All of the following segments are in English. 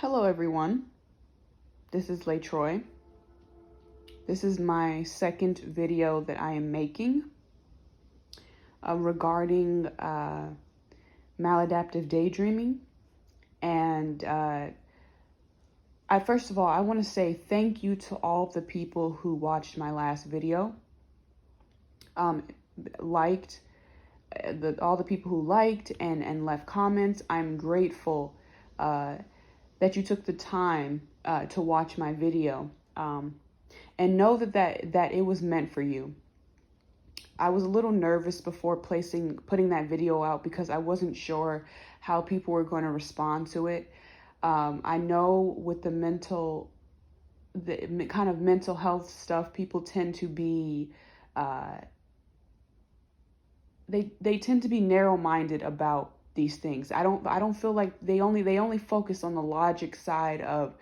Hello everyone, this is LaTroy. This is my second video that I am making regarding maladaptive daydreaming. And first of all, I want to say thank you to all of the people who watched my last video, liked, all the people who liked and left comments. I'm grateful that you took the time to watch my video, and know that it was meant for you. I was a little nervous before putting that video out because I wasn't sure how people were going to respond to it. I know with the kind of mental health stuff, people tend to be they tend to be narrow-minded about these things. I don't feel like they only focus on the logic side of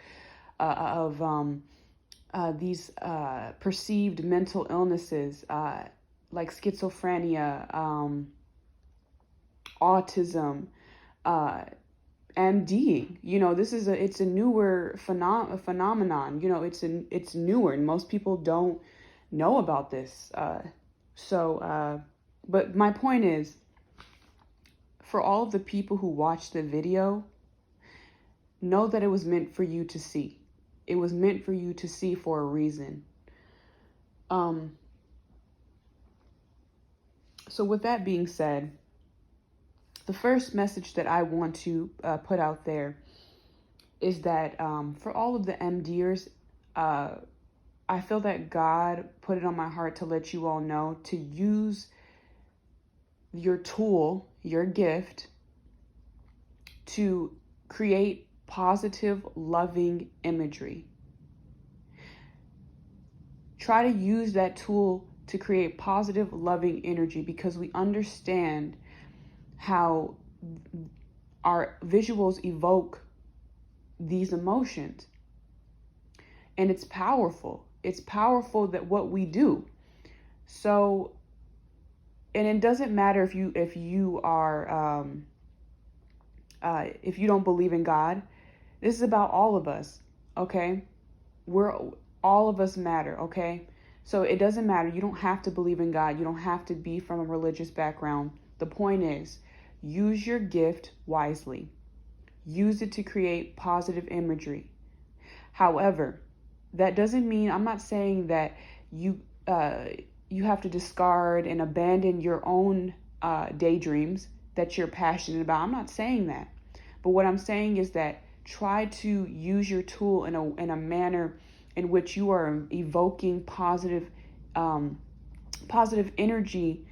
these perceived mental illnesses like schizophrenia, autism, MDing. It's a newer phenomenon. It's newer, and most people don't know about this. But my point is, for all of the people who watched the video, know that it was meant for you to see. It was meant for you to see for a reason. So with that being said, the first message that I want to put out there is that for all of the MDers, I feel that God put it on my heart to let you all know to use your tool, your gift, to create positive, loving imagery. Try to use that tool to create positive, loving energy, because we understand how our visuals evoke these emotions. And it's powerful. It's powerful that what we do. So, and it doesn't matter if you are if you don't believe in God. This is about all of us, okay? All of us matter, okay? So it doesn't matter. You don't have to believe in God. You don't have to be from a religious background. The point is, use your gift wisely. Use it to create positive imagery. However, that doesn't mean, I'm not saying that you have to discard and abandon your own daydreams that you're passionate about. I'm not saying that. But what I'm saying is that try to use your tool in a manner in which you are evoking positive energy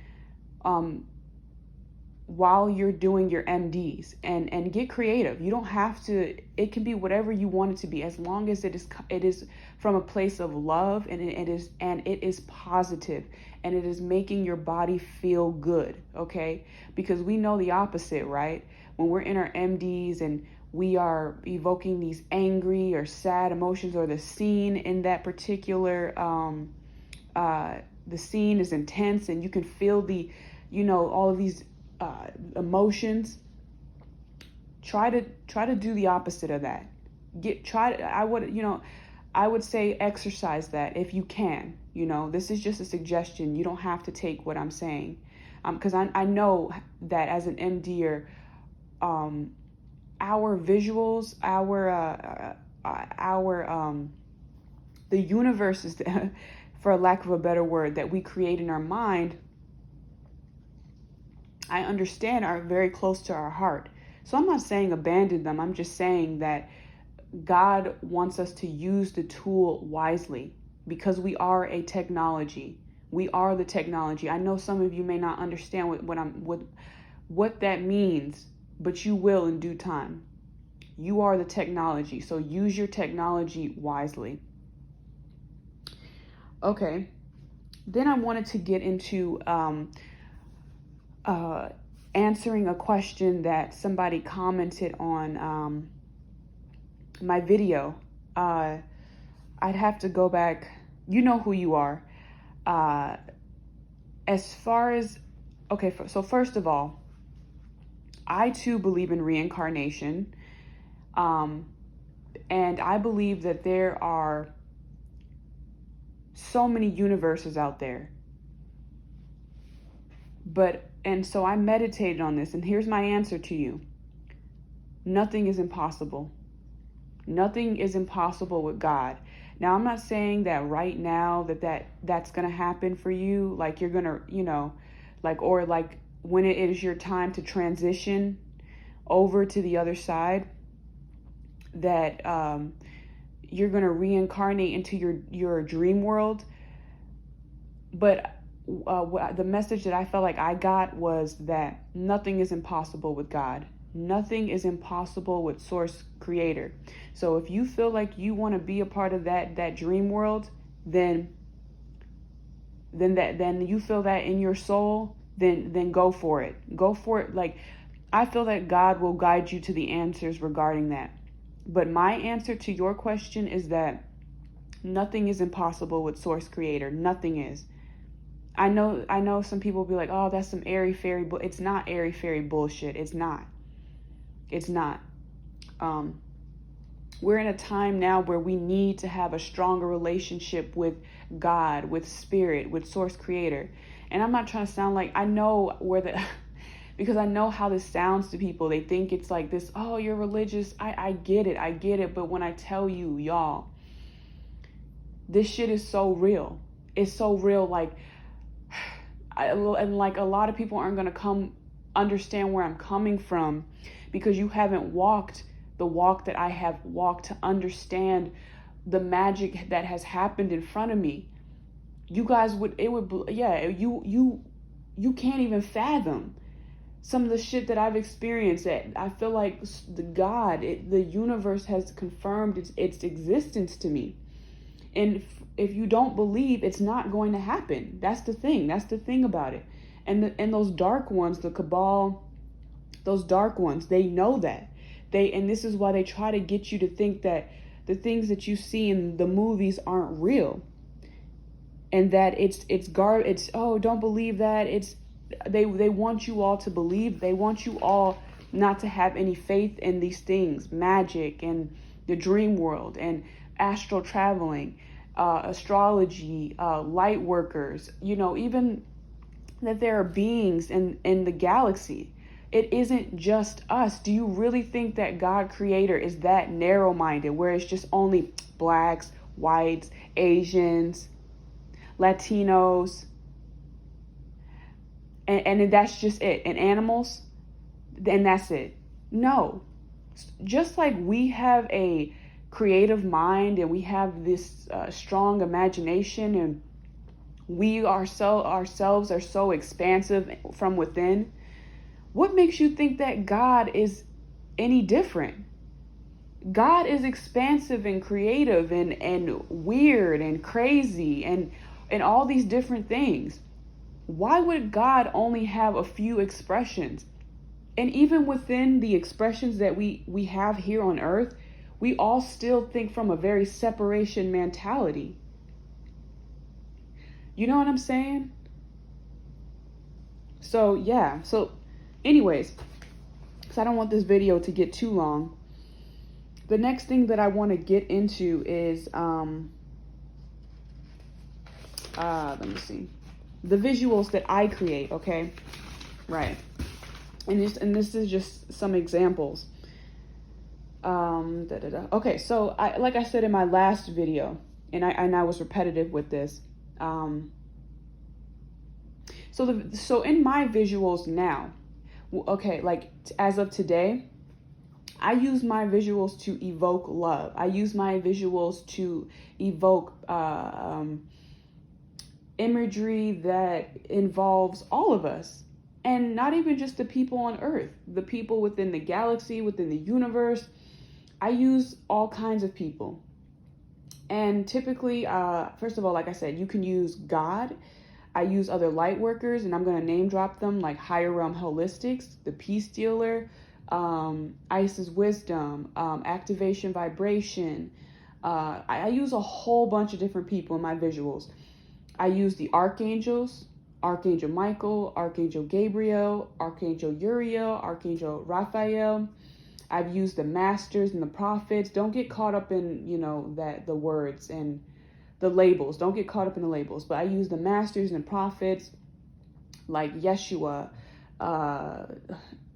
while you're doing your MDs, and get creative. You don't have to, it can be whatever you want it to be, as long as it is from a place of love, and it is positive, and it is making your body feel good, okay? Because we know the opposite, right? When we're in our MDs and we are evoking these angry or sad emotions, or the scene in that particular the scene is intense, and you can feel all of these emotions. Try to do the opposite of that. I would say exercise that if you can. This is just a suggestion. You don't have to take what I'm saying, because I know that as an MDer, our visuals, the universes, for lack of a better word, that we create in our mind, I understand are very close to our heart. So I'm not saying abandon them. I'm just saying that God wants us to use the tool wisely, because we are a technology. We are the technology. I know some of you may not understand what that means, but you will in due time. You are the technology, so use your technology wisely. Okay, then I wanted to get into answering a question that somebody commented on my video. I'd have to go back. You know who you are. As far as, okay, so first of all, I too believe in reincarnation. And I believe that there are so many universes out there. And so I meditated on this, and here's my answer to you. Nothing is impossible. Nothing is impossible with God. Now, I'm not saying that right now that's going to happen for you, like you're going to, or like when it is your time to transition over to the other side, that you're going to reincarnate into your dream world. But the message that I felt like I got was that nothing is impossible with God. Nothing is impossible with Source Creator. So if you feel like you want to be a part of that dream world, then you feel that in your soul, then go for it. Go for it. Like, I feel that God will guide you to the answers regarding that. But my answer to your question is that nothing is impossible with Source Creator. Nothing is. I know some people will be like, oh, that's some airy fairy, but it's not airy fairy bullshit. It's not. It's not. We're in a time now where we need to have a stronger relationship with God, with Spirit, with Source Creator. And I'm not trying to sound like, I know because I know how this sounds to people. They think it's like this, oh, you're religious. I get it. But when I tell you, y'all, this shit is so real. It's so real. Like, and like a lot of people aren't going to come understand where I'm coming from because you haven't walked the walk that I have walked to understand the magic that has happened in front of me. You guys you can't even fathom some of the shit that I've experienced. That I feel like the universe has confirmed its existence to me. And if you don't believe, it's not going to happen. That's the thing. That's the thing about it. And those dark ones, the cabal, those dark ones, they know that. And this is why they try to get you to think that the things that you see in the movies aren't real. And that it's oh, don't believe that. They want you all to believe. They want you all not to have any faith in these things, magic and the dream world and astral traveling, astrology, light workers, even that there are beings in the galaxy. It isn't just us. Do you really think that God Creator is that narrow-minded where it's just only blacks, whites, Asians, Latinos, and that's just it, and animals, and that's it? No. Just like we have a creative mind and we have this strong imagination, and we ourselves are so expansive from within, what makes you think that God is any different? God is expansive and creative and weird and crazy and all these different things. Why would God only have a few expressions? And even within the expressions that we have here on earth, we all still think from a very separation mentality. You know what I'm saying? So, yeah. So, anyways, because I don't want this video to get too long, the next thing that I want to get into is, let me see, the visuals that I create, okay? Right. And this is just some examples. Okay, so like I said in my last video, and I was repetitive with this. So in my visuals now, okay, like as of today, I use my visuals to evoke love. I use my visuals to evoke imagery that involves all of us. And not even just the people on Earth, the people within the galaxy, within the universe. I use all kinds of people. And typically, first of all, like I said, you can use God. I use other light workers, and I'm going to name drop them, like Higher Realm Holistics, the Peace Dealer, Isis Wisdom, Activation Vibration. I use a whole bunch of different people in my visuals. I use the archangels, Archangel Michael, Archangel Gabriel, Archangel Uriel, Archangel Raphael. I've used the masters and the prophets. Don't get caught up in, that the words and the labels. Don't get caught up in the labels. But I use the masters and the prophets like Yeshua.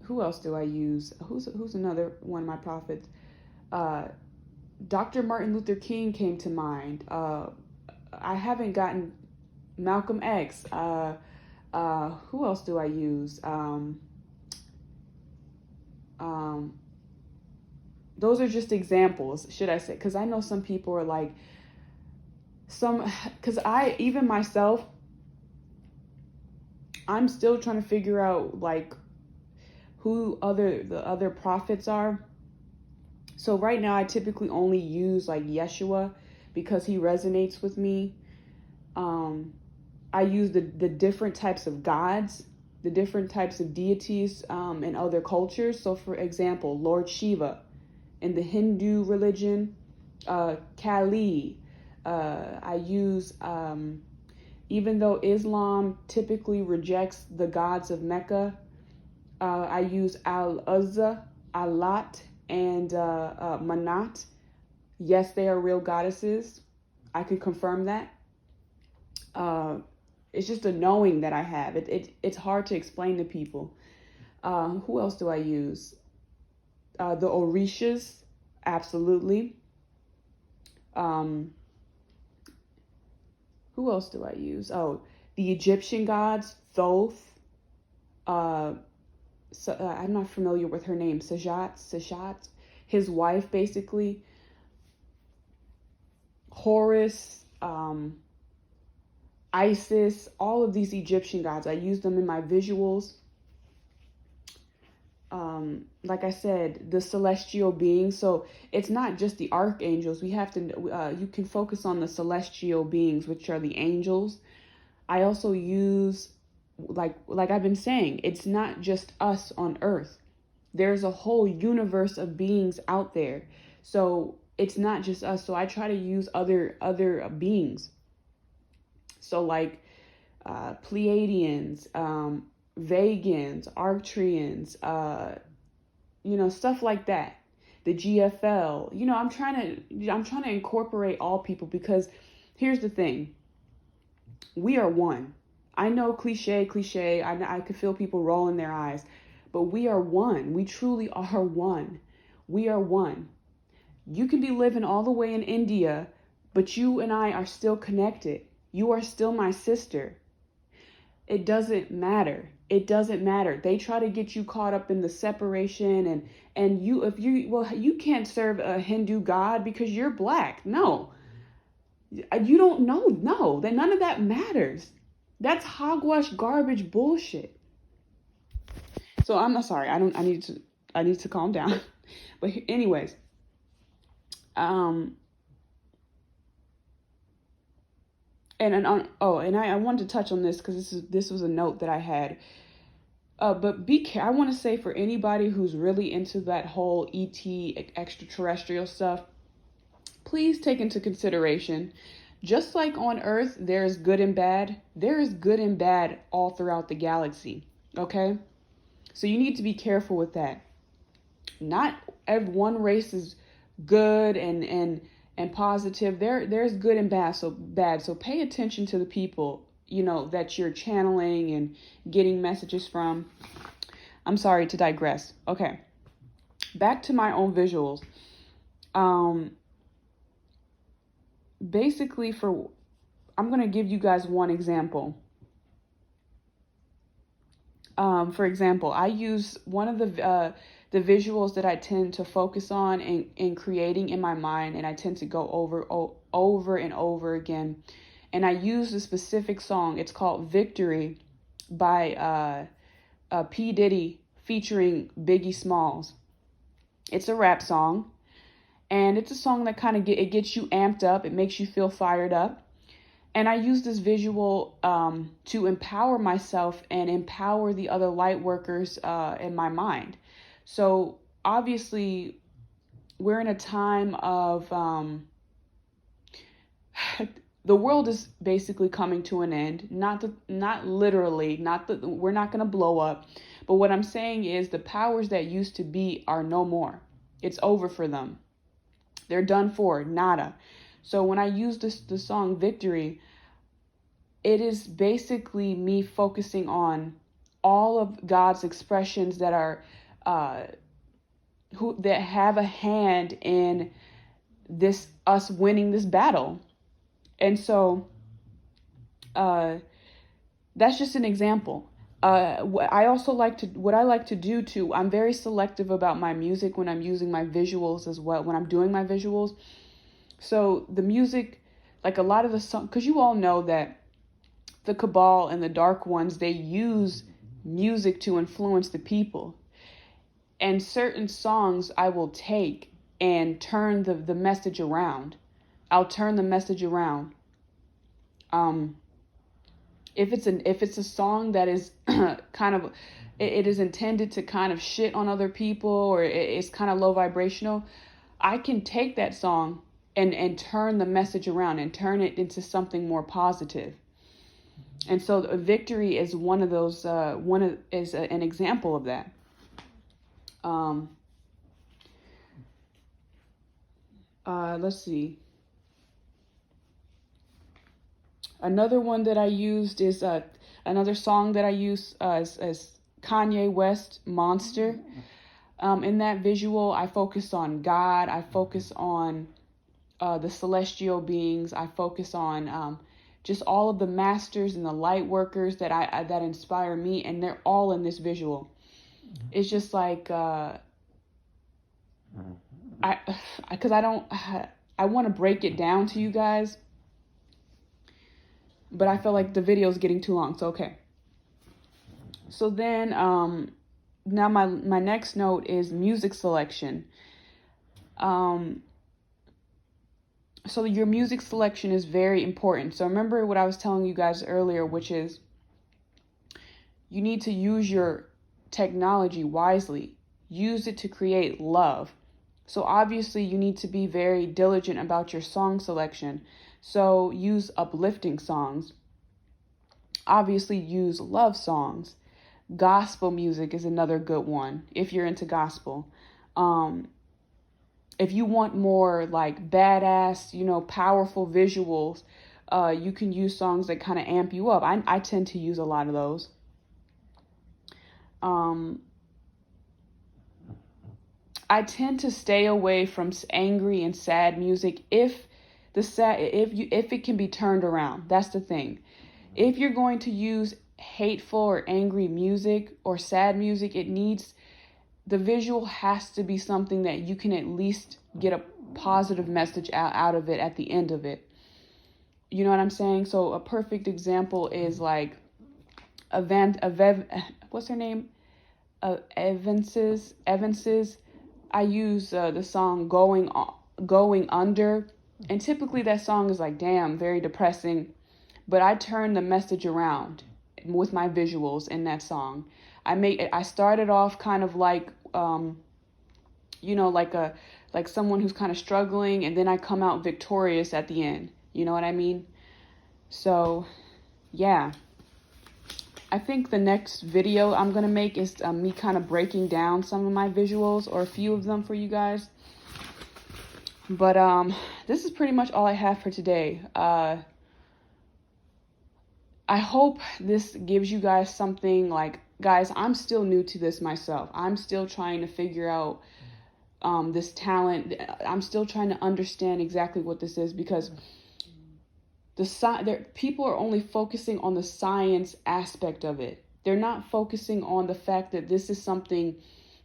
Who else do I use? Who's another one of my prophets? Dr. Martin Luther King came to mind. I haven't gotten Malcolm X. Who else do I use? Those are just examples, should I say? Because I know some people are like, because even myself, I'm still trying to figure out like who the other prophets are. So right now I typically only use like Yeshua because he resonates with me. I use the different types of gods, the different types of deities in other cultures. So for example, Lord Shiva in the Hindu religion, Kali. I use, even though Islam typically rejects the gods of Mecca, I use Al-Uzza, Alat, and Manat. Yes, they are real goddesses. I can confirm that. It's just a knowing that I have. It's hard to explain to people. Who else do I use? The Orishas, absolutely. Who else do I use? Oh, the Egyptian gods, Thoth. I'm not familiar with her name. Sejat, his wife, basically. Horus, Isis, all of these Egyptian gods. I use them in my visuals. Like I said, the celestial beings. So it's not just the archangels. We have to, you can focus on the celestial beings, which are the angels. I also use, like I've been saying, it's not just us on earth. There's a whole universe of beings out there. So it's not just us. So I try to use other beings. So like Pleiadians, Vegans, Arcturians, stuff like that. The GFL, I'm trying to incorporate all people, because here's the thing. We are one. I know cliche. I could feel people rolling their eyes, but we are one. We truly are one. We are one. You can be living all the way in India, but you and I are still connected. You are still my sister. It doesn't matter. It doesn't matter. They try to get you caught up in the separation and you can't serve a Hindu god because you're black. No. You don't know. No, then none of that matters. That's hogwash, garbage, bullshit. So I'm not sorry. I need to calm down. But anyways, and I wanted to touch on this because this was a note that I had. But I want to say, for anybody who's really into that whole ET extraterrestrial stuff, please take into consideration, just like on Earth, there is good and bad. There is good and bad all throughout the galaxy. Okay, so you need to be careful with that. Not one race is good and positive. There's good and bad. So pay attention to the people that you're channeling and getting messages from. I'm sorry to digress. Okay, back to my own visuals. Basically, I'm going to give you guys one example. For example, I use one of the visuals that I tend to focus on in creating in my mind, and I tend to go over and over again. And I use a specific song. It's called Victory by P. Diddy featuring Biggie Smalls. It's a rap song, and it's a song that kind of gets you amped up. It makes you feel fired up. And I use this visual to empower myself and empower the other light workers in my mind. So obviously, we're in a time of the world is basically coming to an end. Not literally. We're not going to blow up, But what I'm saying is the powers that used to be are no more. It's over for them. They're done for, nada. So when I use the song Victory, it is basically me focusing on all of God's expressions that are that have a hand in this, us winning this battle. And so that's just an example. What I like to do too, I'm very selective about my music when I'm using my visuals as well, when I'm doing my visuals. So the music, like a lot of the song, because you all know that the Cabal and the Dark Ones, they use music to influence the people. And certain songs I will take and turn the message around. I'll turn the message around. If it's a song that is kind of, it is intended to kind of shit on other people, or it's kind of low vibrational, I can take that song and turn the message around and turn it into something more positive. And so Victory is one of those, an example of that. Let's see. Another one that I used is another song that I use is Kanye West, Monster. In that visual, I focus on God. I focus on the celestial beings. I focus on just all of the masters and the light workers that inspire me, and they're all in this visual. It's just like I want to break it down to you guys, but I feel like the video is getting too long, so okay. So then now my next note is music selection. So your music selection is very important. So remember what I was telling you guys earlier, which is you need to use your technology wisely. Use it to create love. So obviously you need to be very diligent about your song selection. So use uplifting songs. Obviously use love songs. Gospel music is another good one if you're into gospel. If you want more like badass, powerful visuals, you can use songs that kind of amp you up. I tend to use a lot of those. I tend to stay away from angry and sad music if it can be turned around. That's the thing. If you're going to use hateful or angry music or sad music, the visual has to be something that you can at least get a positive message out of it at the end of it. You know what I'm saying? So a perfect example is like what's her name? Evans's. I use the song Going Under, and typically that song is like, damn, very depressing, but I turn the message around with my visuals in that song. I started off kind of like like someone who's kind of struggling, and then I come out victorious at the end. You know what I mean? So yeah, I think the next video I'm going to make is me kind of breaking down some of my visuals, or a few of them for you guys. But this is pretty much all I have for today. I hope this gives you guys something. Like, guys, I'm still new to this myself. I'm still trying to figure out this talent. I'm still trying to understand exactly what this is, because people are only focusing on the science aspect of it. They're not focusing on the fact that this is something,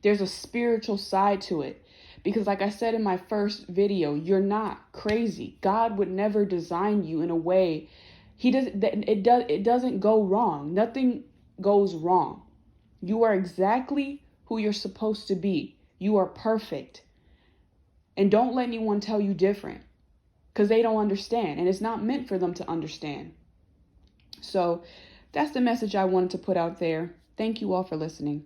there's a spiritual side to it. Because like I said in my first video, you're not crazy. God would never design you in a way. It doesn't go wrong. Nothing goes wrong. You are exactly who you're supposed to be. You are perfect. And don't let anyone tell you different, because they don't understand, and it's not meant for them to understand. So that's the message I wanted to put out there. Thank you all for listening.